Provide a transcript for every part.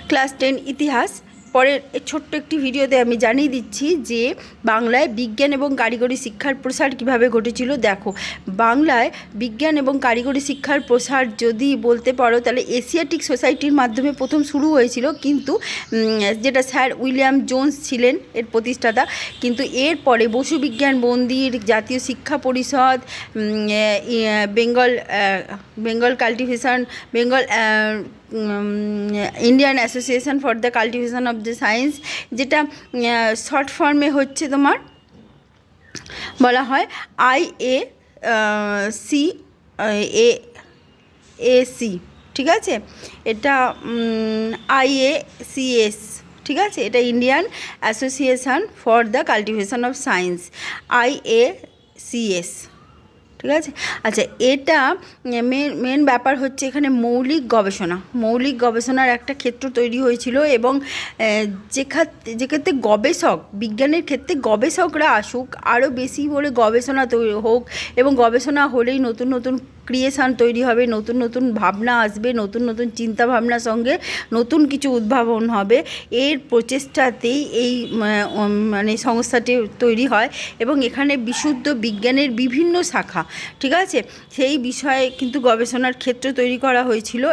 Class 10 ইতিহাস পরের ছোট্ট একটি ভিডিওতে আমি জানিয়ে দিচ্ছি যে বাংলায় বিজ্ঞান এবং কারিগরি শিক্ষার প্রসার কিভাবে ঘটেছিল। দেখো, বাংলায় বিজ্ঞান এবং কারিগরি শিক্ষার প্রসার যদি বলতে পারো তাহলে এশিয়াটিক সোসাইটির মাধ্যমে প্রথম শুরু হয়েছিল, কিন্তু যেটা স্যার উইলিয়াম জোন্স ছিলেন এর প্রতিষ্ঠাতা। কিন্তু এরপরে বসু বিজ্ঞান মন্দির, জাতীয় শিক্ষা পরিষদ, Bengal cultivation, Indian association for the cultivation of the science, যেটা শর্ট ফর্মে হচ্ছে তোমার বলা হয় IACAC, ঠিক আছে। এটা IACS, ঠিক আছে। এটা Indian association for the cultivation of science, IACS, ঠিক আছে। আচ্ছা, এটা মেন ব্যাপার হচ্ছে এখানে মৌলিক গবেষণার একটা ক্ষেত্র তৈরি হয়েছিল, এবং যেক্ষেত্রে গবেষক, বিজ্ঞানের ক্ষেত্রে গবেষকরা আসুক, আরও বেশি করে গবেষণা হোক, এবং গবেষণা হলেই নতুন নতুন ক্রিয়েশান তৈরি হবে, নতুন নতুন ভাবনা আসবে, নতুন নতুন চিন্তাভাবনার সঙ্গে নতুন কিছু উদ্ভাবন হবে। এর প্রচেষ্টাতেই এই মানে সংস্থাটি তৈরি হয়, এবং এখানে বিশুদ্ধ বিজ্ঞানের বিভিন্ন শাখা, ঠিক আছে, সেই বিষয়ে কিন্তু গবেষণার ক্ষেত্র তৈরি করা হয়েছিল।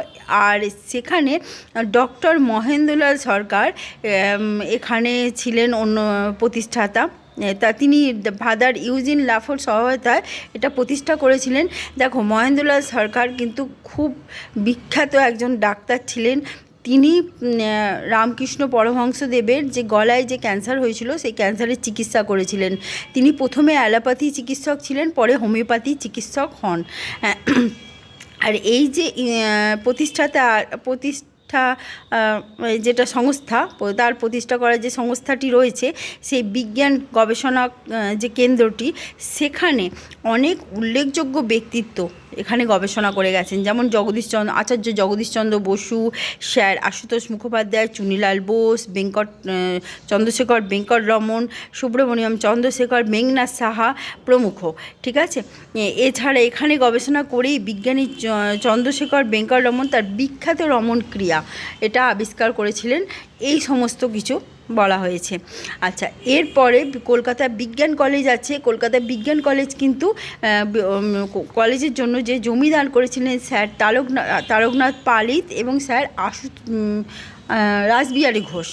আর সেখানে ডক্টর মহেন্দ্রলাল সরকার এখানে ছিলেন অন্য প্রতিষ্ঠাতা। তিনি ফাদার ইউজিন লাফোর সহায়তায় এটা প্রতিষ্ঠা করেছিলেন। দেখো, মহেন্দ্রলাল সরকার কিন্তু খুব বিখ্যাত একজন ডাক্তার ছিলেন। তিনি রামকৃষ্ণ পরমহংসদেবের যে গলায় যে ক্যান্সার হয়েছিল সেই ক্যান্সারের চিকিৎসা করেছিলেন। তিনি প্রথমে অ্যালোপ্যাথি চিকিৎসক ছিলেন, পরে হোমিওপ্যাথি চিকিৎসক হন। আর এই যে যেটা সংস্থা, তার প্রতিষ্ঠা করার যে সংস্থাটি রয়েছে, সেই বিজ্ঞান গবেষণা যে কেন্দ্রটি, সেখানে অনেক উল্লেখযোগ্য ব্যক্তিত্ব এখানে গবেষণা করে গেছেন, যেমন আচার্য জগদীশচন্দ্র বসু, স্যার আশুতোষ মুখোপাধ্যায়, চুনিলাল বোস, চন্দ্রশেখর রমন, সুব্রমণিয়ম চন্দ্রশেখর, মেঘনাথ সাহা প্রমুখ, ঠিক আছে। এছাড়া এখানে গবেষণা করেই বিজ্ঞানী চন্দ্রশেখর রমন তার বিখ্যাত রমন ক্রিয়া এটা আবিষ্কার করেছিলেন। এই সমস্ত কিছু বলা হয়েছে। আচ্ছা, এরপরে কলকাতা বিজ্ঞান কলেজ আছে। কলকাতা বিজ্ঞান কলেজ কিন্তু কলেজের জন্য যে জমি দান করেছিলেন স্যার তারকনাথ পালিত এবং স্যার রাসবিহারী ঘোষ,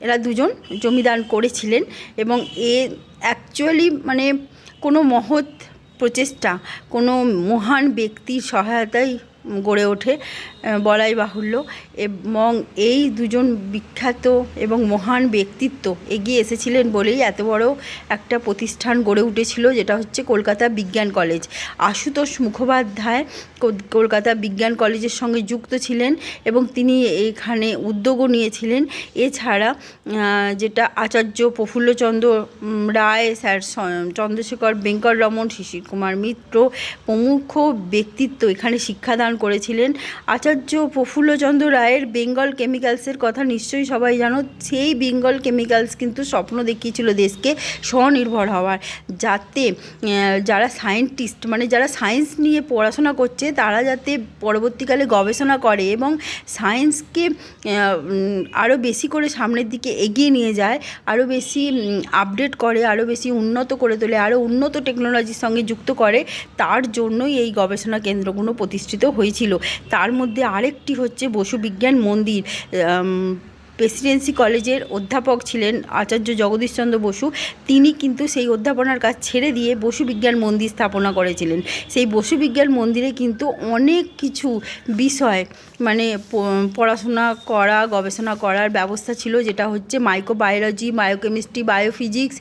এরা দুজন জমিদান করেছিলেন। এবং অ্যাকচুয়ালি মানে কোনো মহৎ প্রচেষ্টা, কোনো মহান ব্যক্তির সহায়তায় গড়ে ওঠে বলাই বাহুল্য। এবং এই দুজন বিখ্যাত এবং মহান ব্যক্তিত্ব এগিয়ে এসেছিলেন বলেই এত বড় একটা প্রতিষ্ঠান গড়ে উঠেছিল, যেটা হচ্ছে কলকাতা বিজ্ঞান কলেজ। আশুতোষ মুখোপাধ্যায় কলকাতা বিজ্ঞান কলেজের সঙ্গে যুক্ত ছিলেন, এবং তিনি এখানে উদ্যোগও নিয়েছিলেন। এছাড়া যেটা আচার্য প্রফুল্লচন্দ্র রায়, স্যার চন্দ্রশেখর রমন, শিশির কুমার মিত্র প্রমুখ ব্যক্তিত্ব এখানে শিক্ষাদান করেছিলেন। আচার্য প্রফুল্লচন্দ্র রায়ের বেঙ্গল কেমিক্যালসের কথা নিশ্চয়ই সবাই জানো। সেই বেঙ্গল কেমিক্যালস কিন্তু স্বপ্ন দেখিয়েছিল দেশকে স্বনির্ভর হওয়ার, যাতে যারা সায়েন্টিস্ট, মানে যারা সায়েন্স নিয়ে পড়াশোনা করছে, তারা যাতে পরবর্তীকালে গবেষণা করে এবং সায়েন্সকে আরও বেশি করে সামনের দিকে এগিয়ে নিয়ে যায়, আরও বেশি আপডেট করে, আরও বেশি উন্নত করে তোলে, আরও উন্নত টেকনোলজির সঙ্গে যুক্ত করে। তার জন্যই এই গবেষণা কেন্দ্রগুলো প্রতিষ্ঠিত হয়েছিল। তার মধ্যে আরেকটি হচ্ছে বসু বিজ্ঞান মন্দির। প্রেসিডেন্সি কলেজের অধ্যাপক ছিলেন আচার্য জগদীশচন্দ্র বসু। তিনি কিন্তু সেই অধ্যাপনার কাজ ছেড়ে দিয়ে বসু বিজ্ঞান মন্দির স্থাপনা করেছিলেন। সেই বসু বিজ্ঞান মন্দিরে কিন্তু অনেক কিছু বিষয় মানে পড়াশোনা করা, গবেষণা করার ব্যবস্থা ছিল, যেটা হচ্ছে মাইক্রোবায়োলজি, বায়োকেমিস্ট্রি, বায়োফিজিক্স,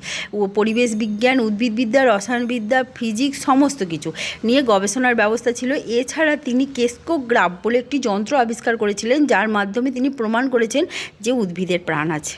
পরিবেশ বিজ্ঞান, উদ্ভিদবিদ্যা, রসায়নবিদ্যা, ফিজিক্স, সমস্ত কিছু নিয়ে গবেষণার ব্যবস্থা ছিল। এছাড়া তিনি কেসকোগ্রাফ বলে একটি যন্ত্র আবিষ্কার করেছিলেন, যার মাধ্যমে তিনি প্রমাণ করেছেন যে উদ্ভিদের প্রাণ আছে।